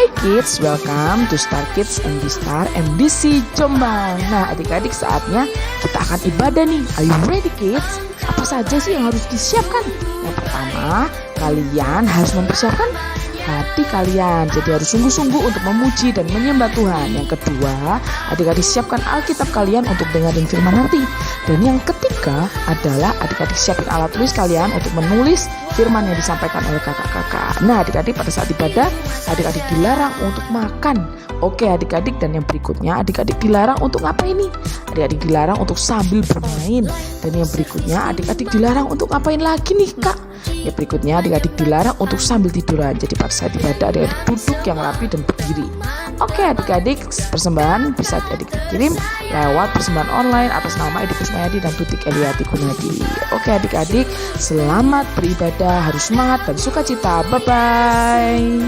Hai kids, welcome to Star Kids and Star MDC Jombang. Nah adik-adik saatnya kita akan ibadah nih. Are you ready kids? Apa saja sih yang harus disiapkan? Yang pertama, kalian harus mempersiapkan hati kalian. Jadi harus sungguh-sungguh untuk memuji dan menyembah Tuhan. Yang kedua, adik-adik siapkan Alkitab kalian untuk dengerin firman nanti. Dan yang ketiga adalah adik-adik siapin alat tulis kalian untuk menulis firman yang disampaikan oleh kakak-kakak. Nah adik-adik pada saat ibadah, adik-adik dilarang untuk makan. Oke adik-adik, dan yang berikutnya adik-adik dilarang untuk ngapain nih? Adik-adik dilarang untuk sambil bermain. Dan yang berikutnya adik-adik dilarang untuk ngapain lagi nih kak? Yang berikutnya adik-adik dilarang untuk sambil tiduran. Jadi pada saat ibadah adik-adik duduk yang rapi dan berdiri. Oke adik-adik, persembahan bisa adik-adik kirim lewat persembahan online atas nama Edi Kusmayadi dan Tutik Eliati Gunadi. Oke adik-adik, selamat beribadah, harus semangat dan sukacita. Bye-bye.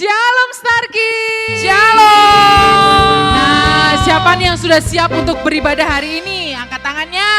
Shalom Star Kids. Shalom. Nah, siapa nih yang sudah siap untuk beribadah hari ini? Angkat tangannya.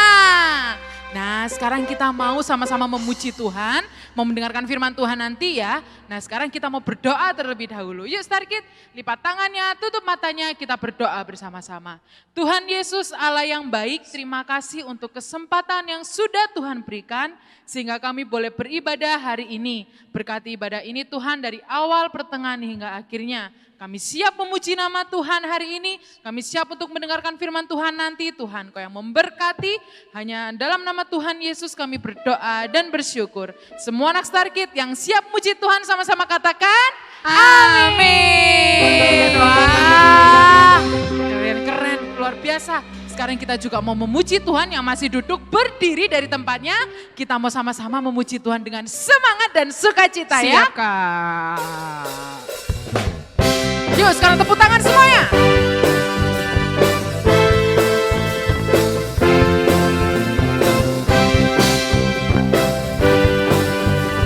Nah, sekarang kita mau sama-sama memuji Tuhan, mau mendengarkan firman Tuhan nanti ya. Nah, sekarang kita mau berdoa terlebih dahulu. Yuk Star Kids, lipat tangannya, tutup matanya, kita berdoa bersama-sama. Tuhan Yesus Allah yang baik, terima kasih untuk kesempatan yang sudah Tuhan berikan, sehingga kami boleh beribadah hari ini. Berkati ibadah ini Tuhan dari awal, pertengahan hingga akhirnya. Kami siap memuji nama Tuhan hari ini, kami siap untuk mendengarkan firman Tuhan nanti. Tuhan Kau yang memberkati, hanya dalam nama Tuhan Yesus kami berdoa dan bersyukur. Semua anak Star Kids yang siap muji Tuhan sama-sama katakan amin. Wah, keren-keren, luar biasa. Sekarang kita juga mau memuji Tuhan yang masih duduk berdiri dari tempatnya. Kita mau sama-sama memuji Tuhan dengan semangat dan sukacita ya. Siap Kak. Yuk sekarang tepuk tangan semuanya.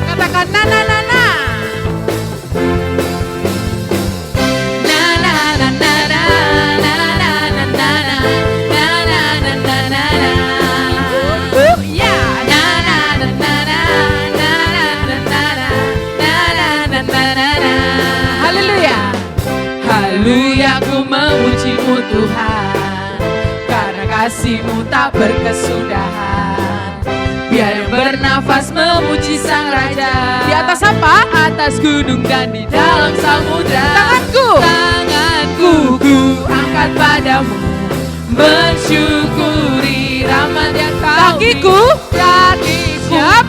Katakan na na na na. Na na na na na na na na na na na na na na na na. Ya na na na na na na na na na na na na. Haleluya. Haleluya, ku memuji-Mu Tuhan, karena kasih-Mu tak berkesudahan. Biar bernafas memuji Sang Raja. Di atas apa? Atas gunung dan di dalam samudra. Tanganku ku angkat padamu, mensyukuri rahmat yang Kau beri. Kakiku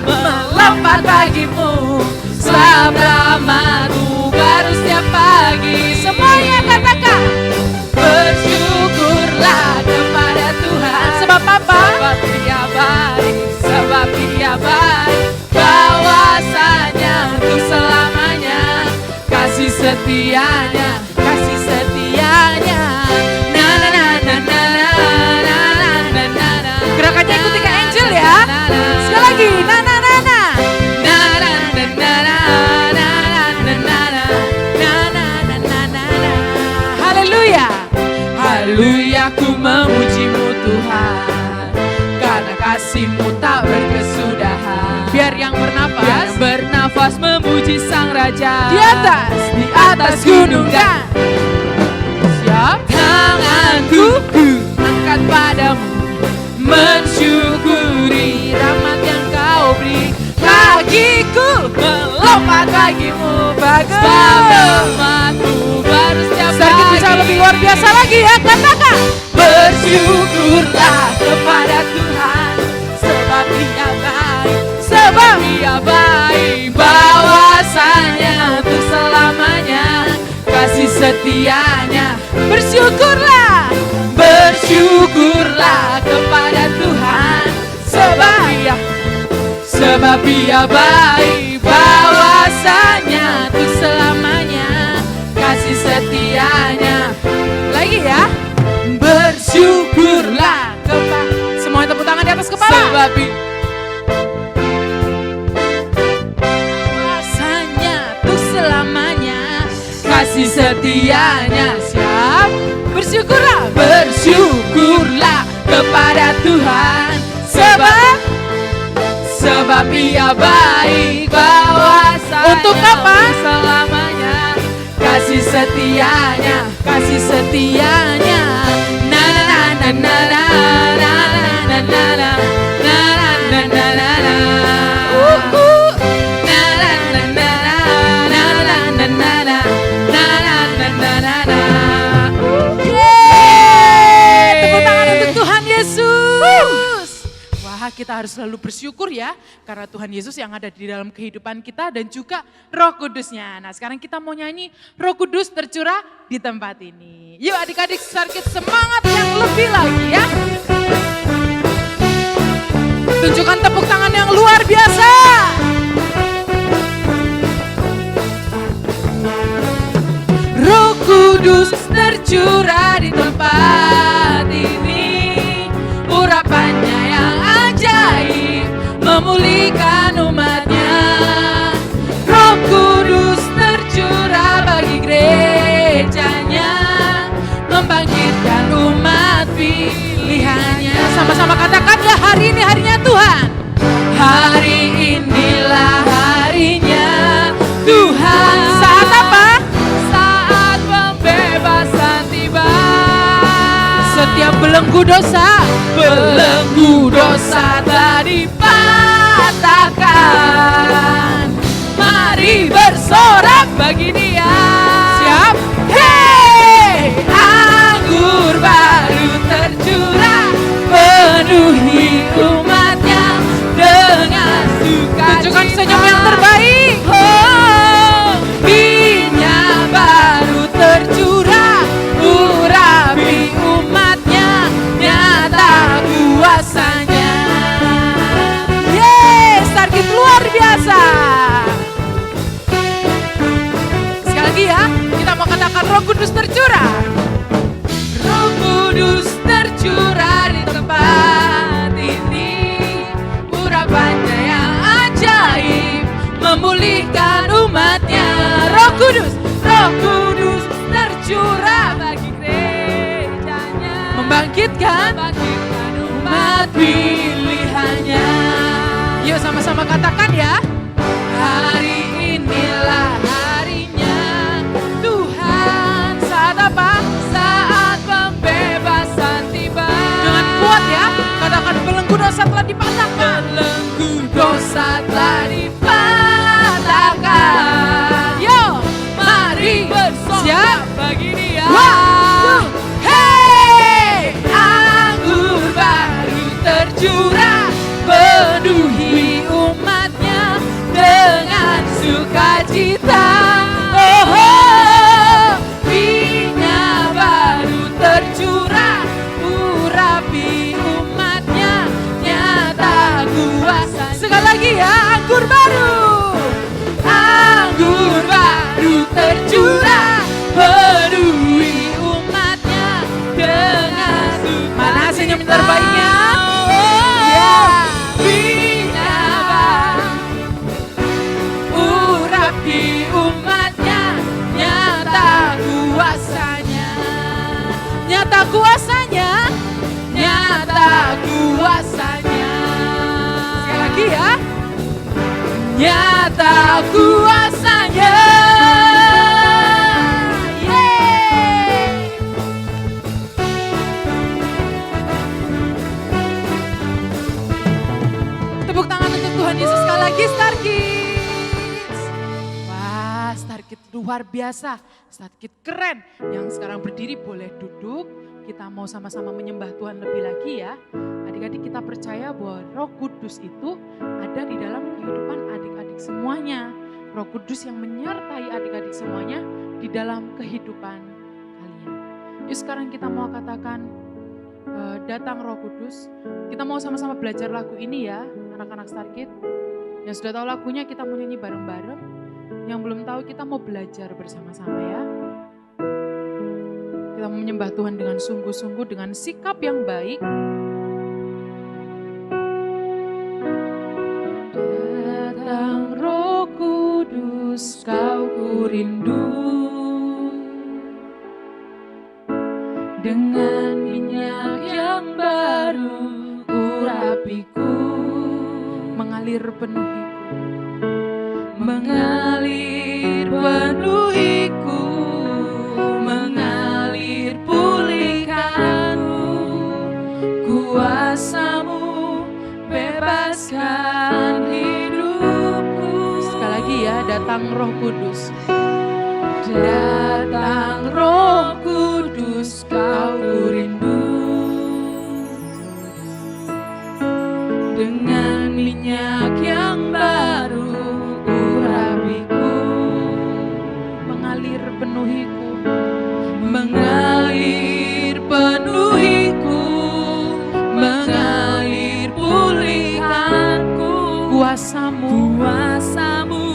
melompat bagimu, sebab rahmat-Mu baru setiap pagi. Semuanya katakan, bersyukurlah kepada Tuhan. Sebab apa? Sebab Dia baik, sebab Dia baik. Bahwasanya untuk selamanya, kasih setianya, kasih setianya. Na na na na na na na na na na. Gerakannya ikuti Kak Angel ya. Sekali lagi, na na na na. Na na na na na na na na na. Haleluya. Haleluya, ku memuji-Mu Tuhan, karena kasih-Mu tak berkesudahan. Biar yang bernafas memuji Sang Raja. Di atas gunung dan siap. Tanganku angkat padamu, mensyukuri rahmat yang Kau beri. Kakiku melompat bagimu, bagus. Rahmat-Mu baru setiap pagi. Bisa lebih luar biasa lagi ya, katakan. Bersyukurlah kepada Tuhan, sebab Dia baik, sebab Dia baik. Bahwasanya untuk selamanya, kasih setianya. Bersyukurlah, bersyukurlah kepada Tuhan, sebab Dia baik. Bahwasanya untuk selamanya, kasih setianya. Lagi ya, bersyukurlah kepada. Semuanya tepuk tangan di atas kepala. Sebab bahwasanya untuk selamanya. kasih setianya. Siap? Bersyukurlah, bersyukurlah kepada Tuhan, sebab Ia baik, kuasa Untuk apa? selamanya. Kasih setianya, kasih setianya. Na na na na na na na na na na na na na na. Na na na na na na na na na na na na na na. Yeay! Tepuk tangan untuk Tuhan Yesus. Wah, kita harus selalu bersyukur ya, karena Tuhan Yesus yang ada di dalam kehidupan kita dan juga Roh Kudusnya. Nah, sekarang kita mau nyanyi Roh Kudus tercurah di tempat ini. Yuk adik-adik Starkids, semangat yang lebih lagi ya. Tunjukkan tepuk tangan yang luar biasa. Roh Kudus tercurah di tempat ini, urapannya yang ajaib memulihkan umatnya. Roh Kudus tercurah bagi gerejanya, membangkitkan umat pilihannya. Sama-sama katakan ya, hari ini harinya Tuhan. Hari inilah harinya Tuhan. Saat apa? Saat pembebasan tiba. Setiap belenggu dosa telah dipatahkan. Mari bersorak bagi Dia. Siap? Hey, anggur baru tercurah, penuhi umatnya dengan sukacita. Tunjukkan senyum yang terbaik. Oh, minyak baru tercurah, urapi umatnya, nyata kuasanya. Yeay, Starkids luar biasa. Sekali lagi ya, kita mau katakan Roh Kudus tercurah. Roh Kudus tercurah di tempat ini, urapannya yang ajaib memulihkan umatnya. Roh Kudus tercurah bagi gerejanya, membangkitkan umat pilihannya. Yuk sama-sama katakan ya. Hari inilah harinya Tuhan. Saat apa? Saat pembebasan tiba. Dengan kuat ya, katakan belenggu dosa telah dipatahkan. Belenggu dosa telah dipatahkan. Yo, mari bersorak bagi Dia. Wow. Hey, anggur baru tercurah, penuhi umatnya dengan sukacita. Oh, oh, minyak baru tercurah, urapi umatnya, nyata kuasa. Sekali lagi ya, anggur baru tercurah, penuhi umatnya dengan sukacita. Mana senyum terbaiknya? Urapi umatnya, nyata kuasanya, nyata kuasanya, nyata kuasanya. Sekali lagi ya, nyata kuasanya. Tepuk tangan untuk Tuhan Yesus sekali lagi, Starkids. Wah, Starkids luar biasa, Starkids keren. Yang sekarang berdiri boleh duduk, kita mau sama-sama menyembah Tuhan lebih lagi ya. Adik-adik kita percaya bahwa Roh Kudus itu ada di dalam kehidupan adik-adik semuanya. Roh Kudus yang menyertai adik-adik semuanya di dalam kehidupan kalian. Yuk sekarang kita mau katakan, datang Roh Kudus. Kita mau sama-sama belajar lagu ini ya, anak-anak Starkids. Yang sudah tahu lagunya kita mau nyanyi bareng-bareng. Yang belum tahu kita mau belajar bersama-sama ya. Kita mau menyembah Tuhan dengan sungguh-sungguh, dengan sikap yang baik. Datang Roh Kudus, kau ku rindu. dengan minyak yang baru urapiku, mengalir penuhiku, mengalir penuhiku, mengalir pulihkanku, kuasa-Mu bebaskan hidupku. Sekali lagi ya, datang Roh Kudus. Datang Roh Kudus, Kau ku rindu, dengan minyak yang baru urapiku, Mengalir penuhiku, mengalir penuhiku, mengalir pulihkanku, kuasa-Mu, kuasa-Mu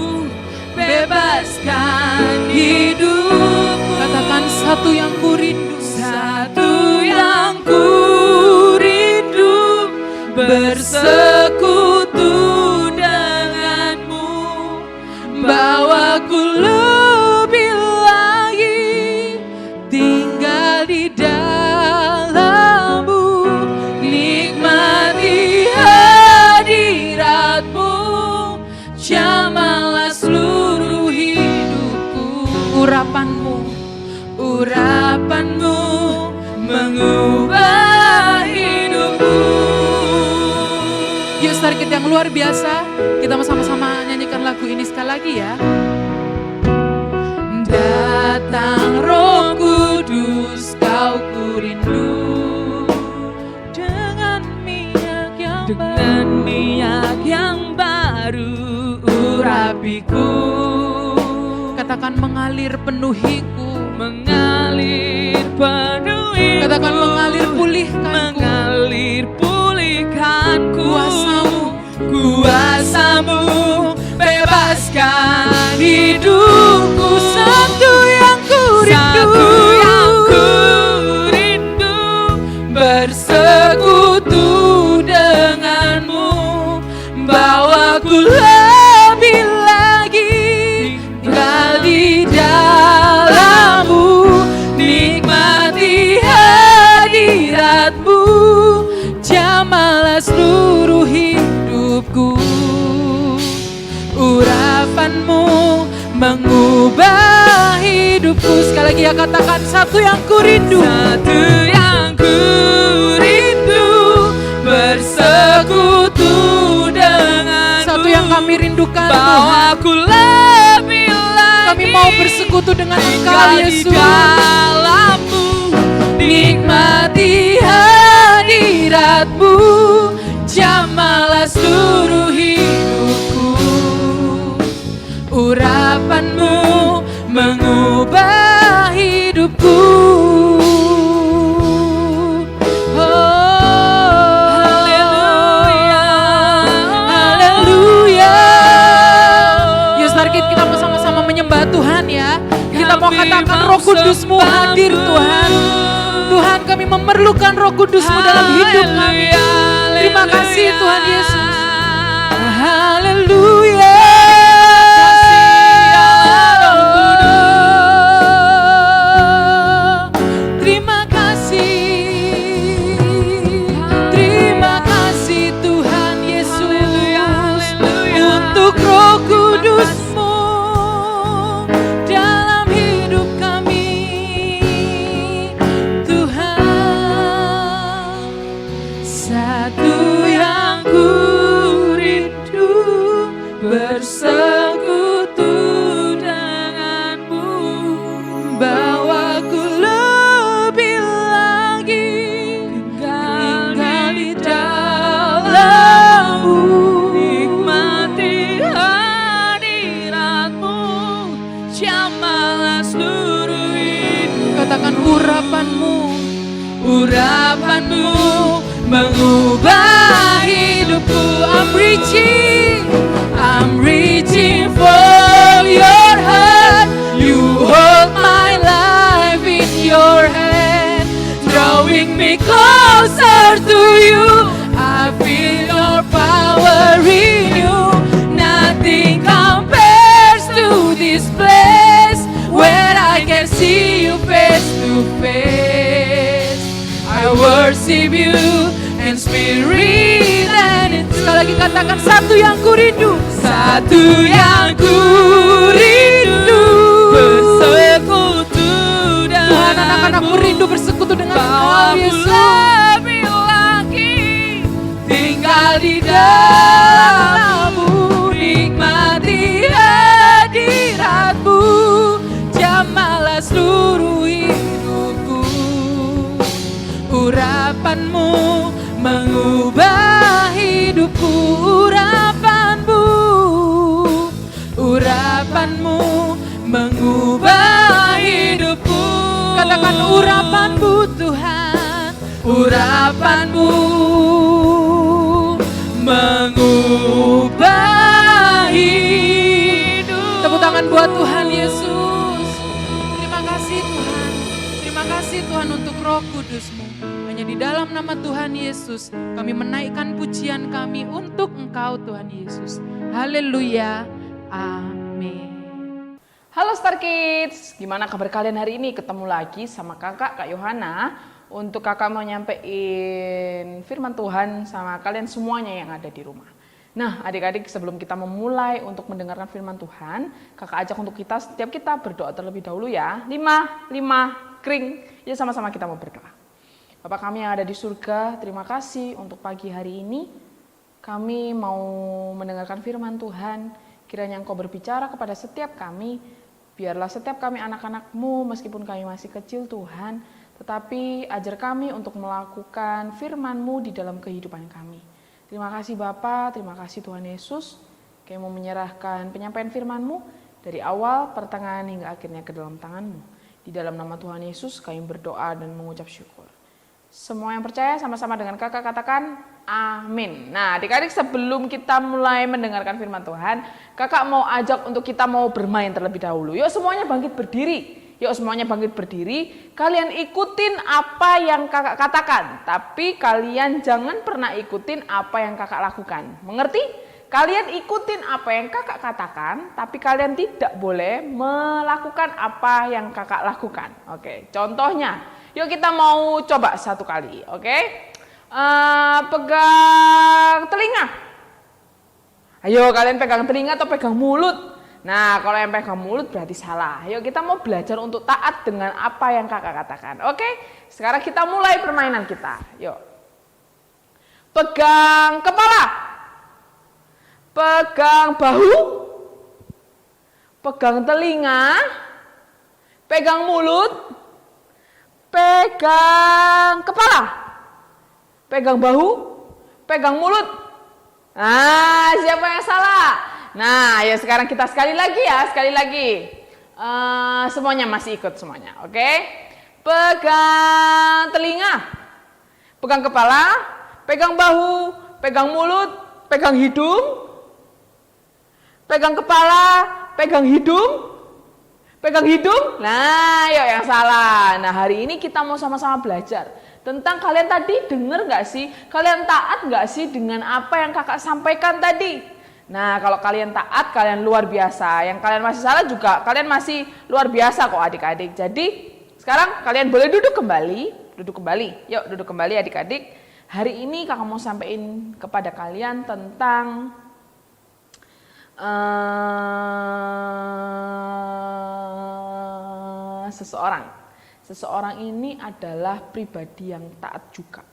bebaskan hidupku. katakan satu yang ku rindu, Satu yang ku rindu, bersekutu denganmu, bawaku lebih lagi tinggal di dalam-Mu, nikmati hadirat-Mu, jamalah seluruh hidupku. urapan-Mu, Urapan-Mu mengubah hidupku. Yuk sedikit yang luar biasa, kita sama-sama nyanyikan lagu ini sekali lagi ya. Datang Roh Kudus, Kau ku rindu, dengan minyak yang baru urapiku. Katakan mengalir penuhiku, Mengalir penuhiku, katakan mengalir pulihkanku, mengalir pulihkanku, kuasa-Mu, kuasa-Mu bebaskan hidupku. Satu yang ku rindu, bersekutu denganmu, bawaku lebih lagi tinggal di dalam-Mu, nikmati hadirat-Mu, jamalah seluruh hidupku. Urapan-Mu mengubah hidupku. Sekali lagi ya, katakan satu yang ku rindu, satu yang ku rindu, bersekutu denganmu, satu yang kami rindukan Tuhan. bawaku lebih lagi Kami mau bersekutu dengan Engkau tinggal di Yesus. dalam-Mu, nikmati hadirat-Mu, jamalah seluruh hidupku. Urapan-Mu mengubah hidupku. Haleluya, haleluya. Yuk sedikit kita mau sama-sama menyembah Tuhan ya. Kita mau katakan Roh Kudus-Mu hadir Tuhan. Tuhan, kami memerlukan Roh Kudus-Mu dalam hidup kami. Terima kasih Tuhan Yesus. Haleluya. Terima kasih. Terima kasih Tuhan Yesus untuk Roh Kudus-Mu dalam hidup kami. Tuhan, satu yang ku rindu, bersekutu denganmu, bawaku lebih lagi tinggal di dalam-Mu, nikmati hadirat-Mu, jamalah seluruh hidup. Katakan urapan-Mu, Urapan-Mu mengubah hidupku. I'm reaching for your heart. You hold my life in your hand, drawing me closer to you. I feel your power in you. Nothing compares to this place where I can see you face to face. worship you in spirit and in truth. Sekali lagi katakan, satu yang ku rindu, satu yang ku rindu, bersekutu dengan Tuhan. Anak-anakku rindu bersekutu dengan Engkau, Yesus. Lebih lagi tinggal di dalam-Mu, nikmati hadirat-Mu, jamalah seluruh hidupku. Urapan-Mu mengubah hidupku, urapan-Mu mengubah hidupku. Katakan urapan-Mu Tuhan, urapan-Mu mengubah hidup. Tepuk tangan buat Tuhan Yesus. Terima kasih Tuhan, terima kasih Tuhan untuk Roh Kudus-Mu. Hanya di dalam nama Tuhan Yesus kami menaikkan pujian kami untuk Engkau Tuhan Yesus. Haleluya, amin. Halo Star Kids, gimana kabar kalian hari ini? Ketemu lagi sama Kak Yohana untuk Kakak mau nyampein firman Tuhan sama kalian semuanya yang ada di rumah. Nah adik-adik, sebelum kita memulai untuk mendengarkan firman Tuhan, Kakak ajak untuk setiap kita berdoa terlebih dahulu ya. 5 kring, ya sama-sama kita mau berdoa. Bapak kami yang ada di surga, terima kasih untuk pagi hari ini. Kami mau mendengarkan firman Tuhan. Kiranya Engkau berbicara kepada setiap kami. Biarlah setiap kami anak-anak-Mu, meskipun kami masih kecil Tuhan, tetapi ajar kami untuk melakukan firman-Mu di dalam kehidupan kami. Terima kasih Bapa, terima kasih Tuhan Yesus. Kami mau menyerahkan penyampaian firman-Mu dari awal, pertengahan hingga akhirnya ke dalam tangan-Mu. Di dalam nama Tuhan Yesus kami berdoa dan mengucap syukur. Semua yang percaya sama-sama dengan Kakak katakan amin. Nah adik-adik, sebelum kita mulai mendengarkan firman Tuhan, Kakak mau ajak untuk kita mau bermain terlebih dahulu. Yuk semuanya bangkit berdiri. Yuk semuanya bangkit berdiri. Kalian ikutin apa yang Kakak katakan. Tapi kalian jangan pernah ikutin apa yang Kakak lakukan. Mengerti? Kalian ikutin apa yang Kakak katakan, tapi kalian tidak boleh melakukan apa yang Kakak lakukan. Oke, contohnya. Yuk kita mau coba satu kali, oke? Pegang telinga. Ayo kalian pegang telinga atau pegang mulut. Nah kalau yang pegang mulut berarti salah. Yuk kita mau belajar untuk taat dengan apa yang Kakak katakan, oke? Sekarang kita mulai permainan kita, yuk. Pegang kepala. Pegang bahu. Pegang telinga. Pegang mulut. Pegang kepala, pegang bahu, pegang mulut. Nah, siapa yang salah? Nah, ya sekarang kita sekali lagi ya, sekali lagi. Semuanya masih ikut semuanya, oke? Pegang telinga, pegang kepala, pegang bahu, pegang mulut, pegang hidung, pegang kepala, pegang hidung. Pegang hidung, nah yuk yang salah. Nah hari ini kita mau sama-sama belajar tentang kalian tadi dengar gak sih? Kalian taat gak sih dengan apa yang Kakak sampaikan tadi? Nah kalau kalian taat, kalian luar biasa. Yang kalian masih salah juga, kalian masih luar biasa kok adik-adik. Jadi sekarang kalian boleh duduk kembali. Yuk duduk kembali adik-adik. Hari ini Kakak mau sampaikan kepada kalian tentang Seseorang ini adalah pribadi yang taat juga.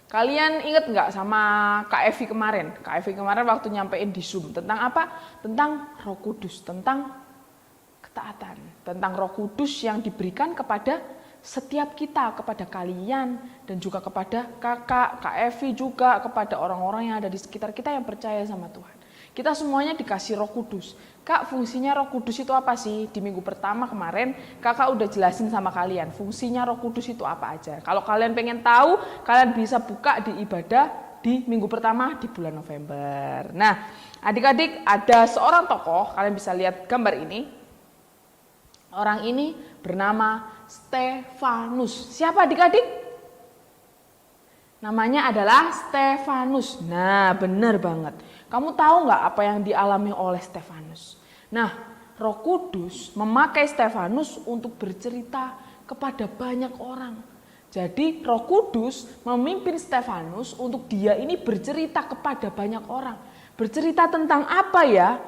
Kalian ingat nggak sama Kak Evi kemarin? Kak Evi kemarin waktu nyampein di Zoom tentang apa? Tentang Roh Kudus, tentang ketaatan, tentang Roh Kudus yang diberikan kepada setiap kita, kepada kalian dan juga kepada Kak Evi juga, kepada orang-orang yang ada di sekitar kita yang percaya sama Tuhan. Kita semuanya dikasih Roh Kudus. Kak, fungsinya Roh Kudus itu apa sih? Di minggu pertama kemarin, Kakak udah jelasin sama kalian. Fungsinya Roh Kudus itu apa aja. Kalau kalian pengen tahu, kalian bisa buka di ibadah di minggu pertama di bulan November. Nah, adik-adik ada seorang tokoh, kalian bisa lihat gambar ini. Orang ini bernama Stefanus. Siapa adik-adik? Namanya adalah Stefanus. Nah, benar banget. Kamu tahu nggak apa yang dialami oleh Stefanus? Nah, Roh Kudus memakai Stefanus untuk bercerita kepada banyak orang. Jadi Roh Kudus memimpin Stefanus untuk dia ini bercerita kepada banyak orang. Bercerita tentang apa ya?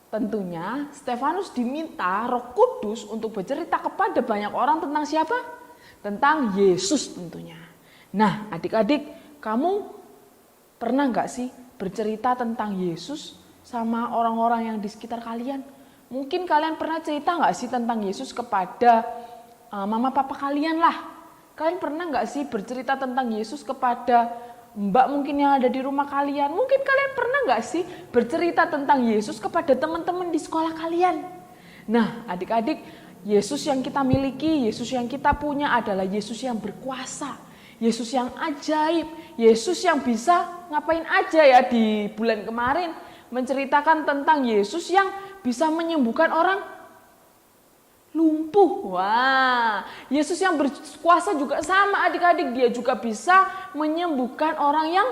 Tentunya Stefanus diminta Roh Kudus untuk bercerita kepada banyak orang tentang siapa? Tentang Yesus tentunya. Nah, adik-adik, kamu pernah gak sih bercerita tentang Yesus sama orang-orang yang di sekitar kalian? Mungkin kalian pernah cerita gak sih tentang Yesus kepada mama papa kalian lah? Kalian pernah gak sih bercerita tentang Yesus kepada mbak mungkin yang ada di rumah kalian? Mungkin kalian pernah gak sih bercerita tentang Yesus kepada teman-teman di sekolah kalian? Nah, adik-adik, Yesus yang kita miliki, Yesus yang kita punya adalah Yesus yang berkuasa, Yesus yang ajaib, Yesus yang bisa ngapain aja ya di bulan kemarin menceritakan tentang Yesus yang bisa menyembuhkan orang lumpuh. Wah, Yesus yang berkuasa juga sama adik-adik, dia juga bisa menyembuhkan orang yang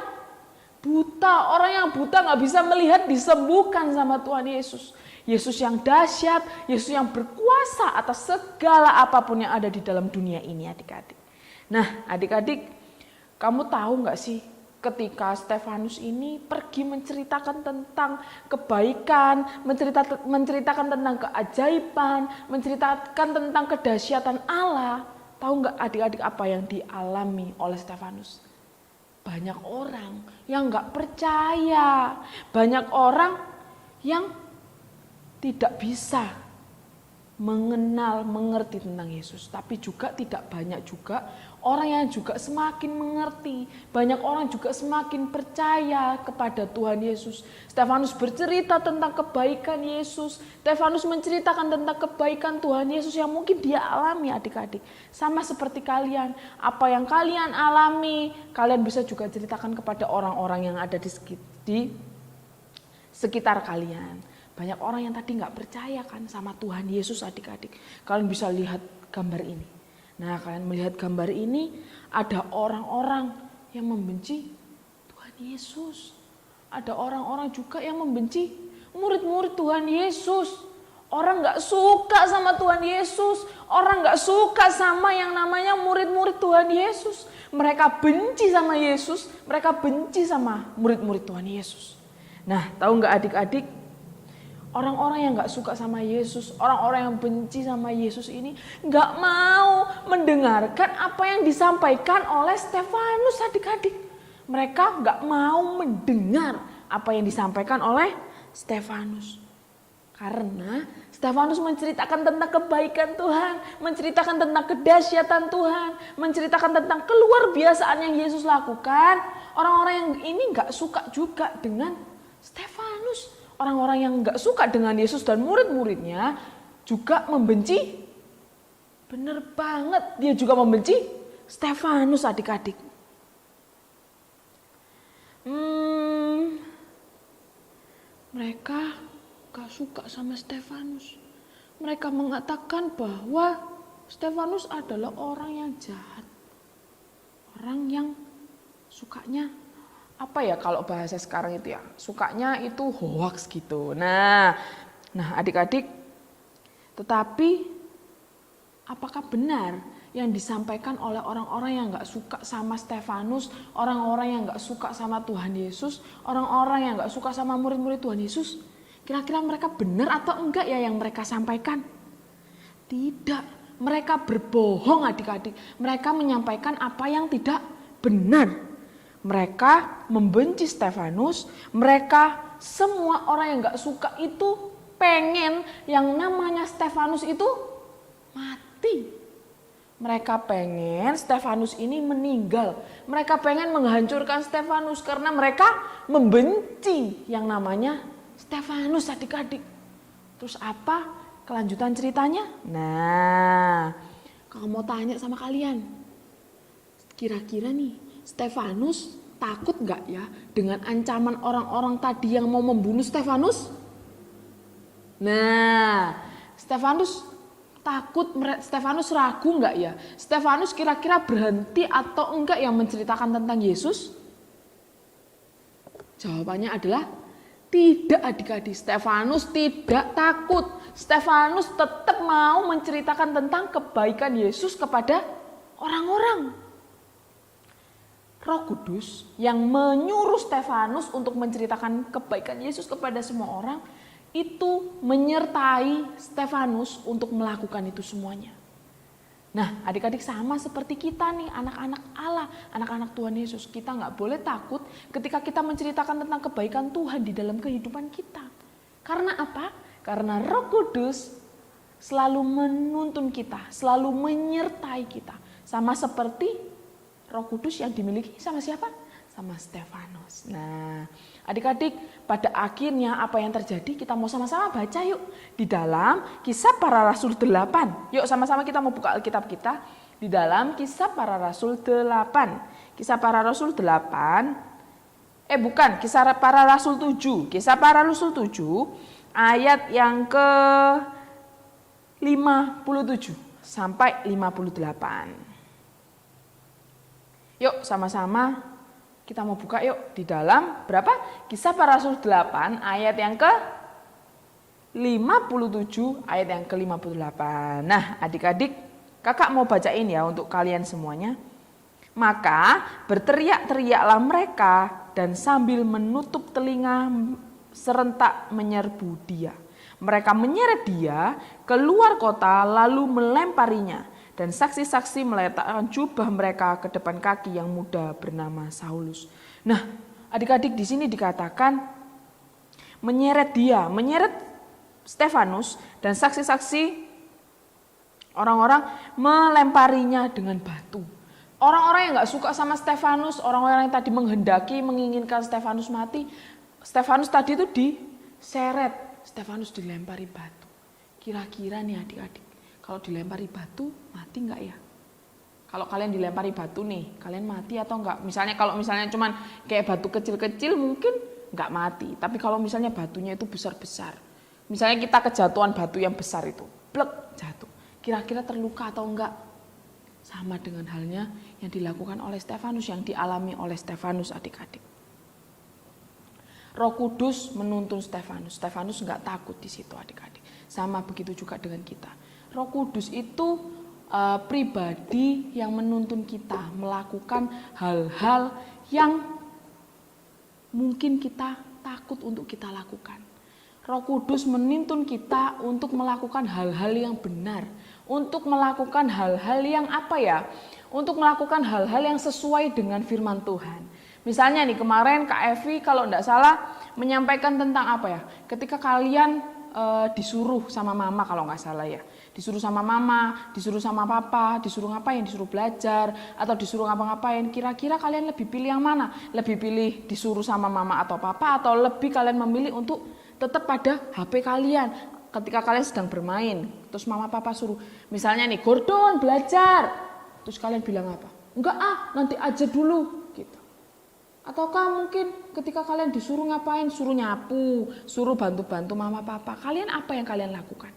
buta. Orang yang buta gak bisa melihat disembuhkan sama Tuhan Yesus. Yesus yang dahsyat, Yesus yang berkuasa atas segala apapun yang ada di dalam dunia ini adik-adik. Nah adik-adik, kamu tahu gak sih ketika Stefanus ini pergi menceritakan tentang kebaikan, menceritakan tentang keajaiban, menceritakan tentang kedahsyatan Allah. Tahu gak adik-adik apa yang dialami oleh Stefanus? Banyak orang yang gak percaya, banyak orang yang tidak bisa mengenal, mengerti tentang Yesus. Tapi juga tidak banyak juga orang yang juga semakin mengerti. Banyak orang juga semakin percaya kepada Tuhan Yesus. Stefanus bercerita tentang kebaikan Yesus. Stefanus menceritakan tentang kebaikan Tuhan Yesus yang mungkin dia alami adik-adik. Sama seperti kalian. Apa yang kalian alami, kalian bisa juga ceritakan kepada orang-orang yang ada di sekitar kalian. Banyak orang yang tadi gak percaya kan sama Tuhan Yesus adik-adik. Kalian bisa lihat gambar ini. Nah kalian melihat gambar ini, ada orang-orang yang membenci Tuhan Yesus. Ada orang-orang juga yang membenci murid-murid Tuhan Yesus. Orang gak suka sama Tuhan Yesus. Orang gak suka sama yang namanya murid-murid Tuhan Yesus. Mereka benci sama Yesus. Mereka benci sama murid-murid Tuhan Yesus. Nah tahu gak adik-adik? Orang-orang yang gak suka sama Yesus, orang-orang yang benci sama Yesus ini gak mau mendengarkan apa yang disampaikan oleh Stefanus adik-adik. Mereka gak mau mendengar apa yang disampaikan oleh Stefanus. Karena Stefanus menceritakan tentang kebaikan Tuhan, menceritakan tentang kedahsyatan Tuhan, menceritakan tentang keluar biasaan yang Yesus lakukan. Orang-orang yang ini gak suka juga dengan Stefanus. Orang-orang yang gak suka dengan Yesus dan murid-muridnya juga membenci. Bener banget, dia juga membenci Stefanus adik-adik. Mereka gak suka sama Stefanus. Mereka mengatakan bahwa Stefanus adalah orang yang jahat. Orang yang sukanya apa ya kalau bahasa sekarang itu ya, sukanya itu hoax gitu. Nah adik-adik, tetapi apakah benar yang disampaikan oleh orang-orang yang gak suka sama Stefanus, orang-orang yang gak suka sama Tuhan Yesus, orang-orang yang gak suka sama murid-murid Tuhan Yesus? Kira-kira mereka benar atau enggak ya yang mereka sampaikan? Tidak, mereka berbohong adik-adik. Mereka menyampaikan apa yang tidak benar. Mereka membenci Stefanus, mereka semua orang yang gak suka itu pengen yang namanya Stefanus itu mati. Mereka pengen Stefanus ini meninggal, mereka pengen menghancurkan Stefanus karena mereka membenci yang namanya Stefanus adik-adik. Terus apa kelanjutan ceritanya? Nah, kalau mau tanya sama kalian, kira-kira nih Stefanus takut gak ya dengan ancaman orang-orang tadi yang mau membunuh Stefanus? Nah, Stefanus takut, Stefanus ragu gak ya? Stefanus kira-kira berhenti atau enggak yang menceritakan tentang Yesus? Jawabannya adalah tidak adik-adik. Stefanus tidak takut. Stefanus tetap mau menceritakan tentang kebaikan Yesus kepada orang-orang. Roh Kudus yang menyuruh Stefanus untuk menceritakan kebaikan Yesus kepada semua orang, itu menyertai Stefanus untuk melakukan itu semuanya. Nah, adik-adik sama seperti kita nih, anak-anak Allah, anak-anak Tuhan Yesus. Kita nggak boleh takut ketika kita menceritakan tentang kebaikan Tuhan di dalam kehidupan kita. Karena apa? Karena Roh Kudus selalu menuntun kita, selalu menyertai kita. Sama seperti Roh Kudus yang dimiliki sama siapa? Sama Stefanus. Nah, adik-adik, pada akhirnya apa yang terjadi? Kita mau sama-sama baca yuk. Di dalam Kisah Para Rasul 8. Yuk sama-sama kita mau buka Alkitab kita. Di dalam Kisah Para Rasul 8. Kisah Para Rasul 8. Kisah Para Rasul 7. Kisah Para Rasul 7 ayat yang ke 57 sampai 58. Yuk sama-sama kita mau buka yuk di dalam berapa? Kisah Para Rasul 8 ayat yang ke 57 ayat yang ke 58. Nah, adik-adik, kakak mau bacain ya untuk kalian semuanya. Maka berteriak-teriaklah mereka dan sambil menutup telinga serentak menyerbu dia. Mereka menyeret dia keluar kota lalu melemparinya. Dan saksi-saksi meletakkan jubah mereka ke depan kaki yang muda bernama Saulus. Nah, adik-adik di sini dikatakan menyeret Stefanus dan saksi-saksi orang-orang melemparinya dengan batu. Orang-orang yang gak suka sama Stefanus, orang-orang yang tadi menghendaki, menginginkan Stefanus mati, Stefanus tadi itu diseret, Stefanus dilempari batu. Kira-kira nih adik-adik, kalau dilempari batu, mati enggak ya? Kalau kalian dilempari batu nih, kalian mati atau enggak? Kalau misalnya cuman kayak batu kecil-kecil mungkin enggak mati. Tapi kalau misalnya batunya itu besar-besar. Misalnya kita kejatuhan batu yang besar itu, plek, jatuh. Kira-kira terluka atau enggak? Sama dengan halnya yang dilakukan oleh Stefanus, yang dialami oleh Stefanus adik-adik. Roh Kudus menuntun Stefanus. Stefanus enggak takut di situ adik-adik. Sama begitu juga dengan kita. Roh Kudus itu pribadi yang menuntun kita melakukan hal-hal yang mungkin kita takut untuk kita lakukan. Roh Kudus menuntun kita untuk melakukan hal-hal yang benar, untuk melakukan hal-hal yang untuk melakukan hal-hal yang sesuai dengan firman Tuhan. Misalnya nih kemarin Kak Evi kalau enggak salah menyampaikan tentang ketika kalian disuruh sama mama kalau nggak salah ya. Disuruh sama mama, disuruh sama papa, disuruh ngapain? Disuruh belajar, atau disuruh ngapa-ngapain. Kira-kira kalian lebih pilih yang mana? Lebih pilih disuruh sama mama atau papa, atau lebih kalian memilih untuk tetap pada HP kalian ketika kalian sedang bermain. Terus mama papa suruh, misalnya nih, Gordon belajar. Terus kalian bilang apa? Enggak nanti aja dulu gitu. Ataukah mungkin ketika kalian disuruh ngapain? Suruh nyapu, suruh bantu-bantu mama papa. Kalian apa yang kalian lakukan?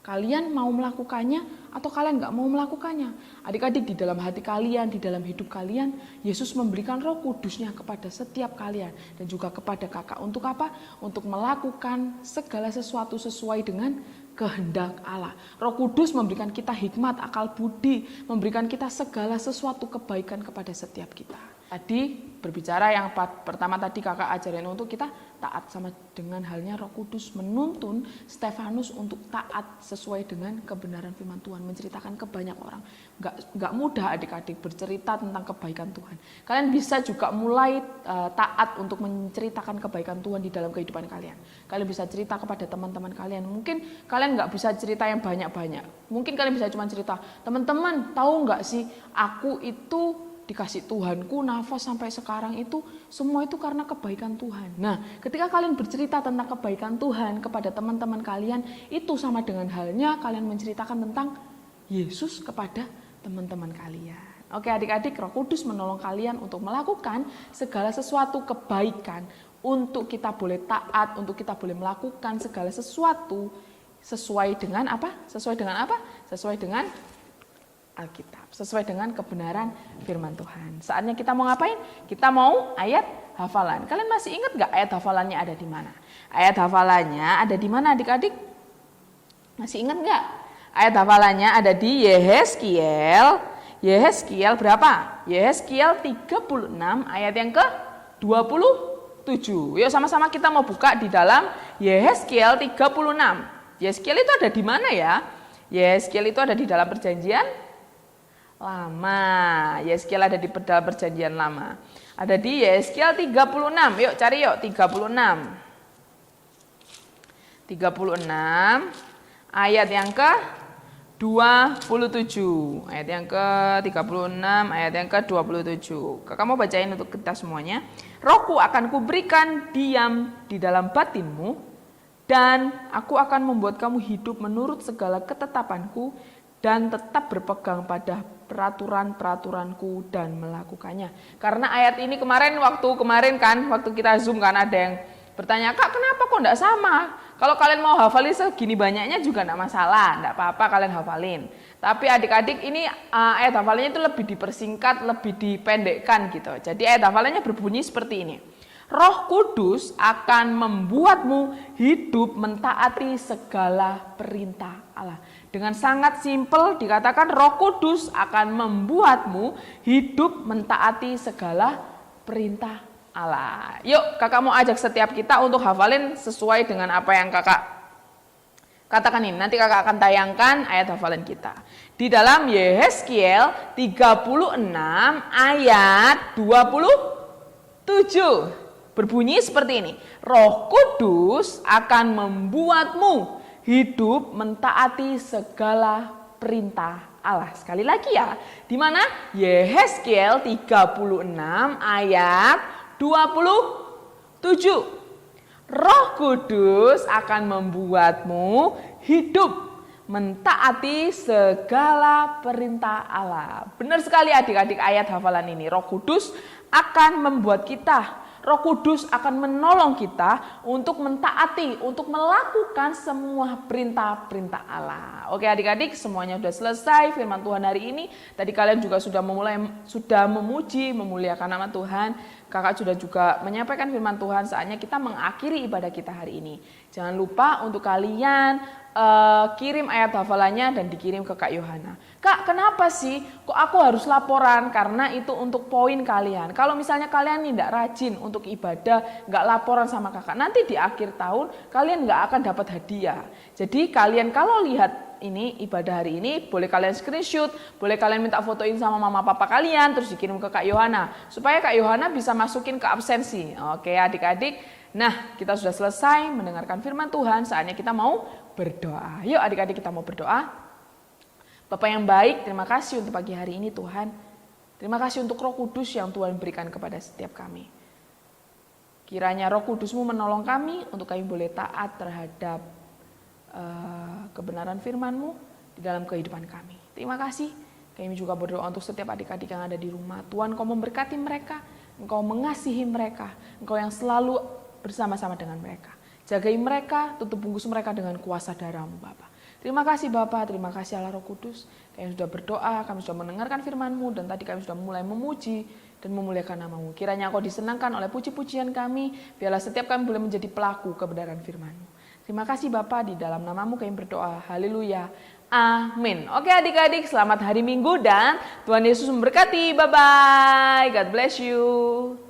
Kalian mau melakukannya atau kalian nggak mau melakukannya? Adik-adik, di dalam hati kalian, di dalam hidup kalian, Yesus memberikan Roh Kudusnya kepada setiap kalian dan juga kepada kakak. Untuk apa? Untuk melakukan segala sesuatu sesuai dengan kehendak Allah. Roh Kudus memberikan kita hikmat, akal budi, memberikan kita segala sesuatu kebaikan kepada setiap kita. Tadi berbicara yang pertama tadi kakak ajarin untuk kita taat, sama dengan halnya Roh Kudus menuntun Stefanus untuk taat sesuai dengan kebenaran firman Tuhan, menceritakan ke banyak orang. Nggak mudah adik-adik bercerita tentang kebaikan Tuhan. Kalian bisa juga mulai taat untuk menceritakan kebaikan Tuhan di dalam kehidupan kalian. Kalian bisa cerita kepada teman-teman kalian. Mungkin kalian nggak bisa cerita yang banyak-banyak. Mungkin kalian bisa cuma cerita, teman-teman tahu nggak sih aku itu dikasih Tuhanku nafas sampai sekarang itu semua itu karena kebaikan Tuhan. Nah, ketika kalian bercerita tentang kebaikan Tuhan kepada teman-teman kalian, itu sama dengan halnya kalian menceritakan tentang Yesus kepada teman-teman kalian. Oke adik-adik, Roh Kudus menolong kalian untuk melakukan segala sesuatu kebaikan, untuk kita boleh taat, untuk kita boleh melakukan segala sesuatu sesuai dengan apa? Sesuai dengan Alkitab, sesuai dengan kebenaran firman Tuhan. Saatnya kita mau ngapain? Kita mau ayat hafalan. Kalian masih ingat gak ayat hafalannya ada di mana? Ayat hafalannya ada di mana adik-adik? Masih ingat gak? Ayat hafalannya ada di Yehezkiel Yehezkiel berapa? Yehezkiel 36 ayat yang ke-27. Yuk sama-sama kita mau buka di dalam Yehezkiel 36. Yehezkiel itu ada di mana ya? Yehezkiel itu ada di dalam perjanjian lama. Yehezkiel ada di dalam perjanjian lama. Ada di Yehezkiel 36. Yuk cari yuk 36. 36 ayat yang ke-27. Ayat yang ke-36, ayat yang ke-27. Kakak mau bacain untuk kita semuanya. Rohku akan kuberikan diam di dalam batinmu, dan aku akan membuat kamu hidup menurut segala ketetapanku, dan tetap berpegang pada peraturan-peraturanku dan melakukannya. Karena ayat ini waktu kita Zoom kan ada yang bertanya, Kak kenapa kok enggak sama? Kalau kalian mau hafalin segini banyaknya juga enggak masalah, enggak apa-apa kalian hafalin. Tapi adik-adik ini ayat hafalannya itu lebih dipersingkat, lebih dipendekkan gitu. Jadi ayat hafalannya berbunyi seperti ini. Roh Kudus akan membuatmu hidup mentaati segala perintah Allah. Dengan sangat simpel dikatakan Roh Kudus akan membuatmu hidup mentaati segala perintah Allah. Yuk kakak mau ajak setiap kita untuk hafalin sesuai dengan apa yang kakak katakan ini. Nanti kakak akan tayangkan ayat hafalan kita. Di dalam Yehezkiel 36 ayat 27. Berbunyi seperti ini. Roh Kudus akan membuatmu hidup mentaati segala perintah Allah. Sekali lagi ya. Di mana? Yehezkiel 36 ayat 27. Roh Kudus akan membuatmu hidup mentaati segala perintah Allah. Benar sekali adik-adik ayat hafalan ini. Roh Kudus akan membuat kita, Roh Kudus akan menolong kita untuk mentaati, untuk melakukan semua perintah-perintah Allah. Oke adik-adik, semuanya sudah selesai firman Tuhan hari ini. Tadi kalian juga sudah memuji, memuliakan nama Tuhan. Kakak sudah juga menyampaikan firman Tuhan, saatnya kita mengakhiri ibadah kita hari ini. Jangan lupa untuk kalian kirim ayat hafalannya dan dikirim ke Kak Yohana. Kak, kenapa sih kok aku harus laporan? Karena itu untuk poin kalian. Kalau misalnya kalian tidak rajin untuk ibadah, nggak laporan sama kakak, nanti di akhir tahun kalian nggak akan dapat hadiah. Jadi kalian kalau lihat ini ibadah hari ini, boleh kalian screenshot, boleh kalian minta fotoin sama mama papa kalian, terus dikirim ke Kak Yohana, supaya Kak Yohana bisa masukin ke absensi. Oke adik-adik, nah kita sudah selesai mendengarkan firman Tuhan, saatnya kita mau berdoa. Yuk adik-adik kita mau berdoa. Bapak yang baik, terima kasih untuk pagi hari ini Tuhan. Terima kasih untuk Roh Kudus yang Tuhan berikan kepada setiap kami. Kiranya Roh Kudus-Mu menolong kami untuk kami boleh taat terhadap kebenaran firman-Mu di dalam kehidupan kami. Terima kasih. Kami juga berdoa untuk setiap adik-adik yang ada di rumah. Tuhan, Engkau memberkati mereka, Engkau mengasihi mereka, Engkau yang selalu bersama-sama dengan mereka. Jagai mereka, tutup bungkus mereka dengan kuasa darah-Mu, Bapa. Terima kasih Bapa, terima kasih Allah Roh Kudus. Kami sudah berdoa, kami sudah mendengarkan firman-Mu, dan tadi kami sudah mulai memuji dan memuliakan nama-Mu. Kiranya Engkau disenangkan oleh puji-pujian kami, biarlah setiap kami boleh menjadi pelaku kebenaran firman-Mu. Terima kasih Bapa, di dalam nama-Mu kami berdoa. Haleluya. Amin. Oke adik-adik, selamat hari Minggu dan Tuhan Yesus memberkati. Bye-bye. God bless you.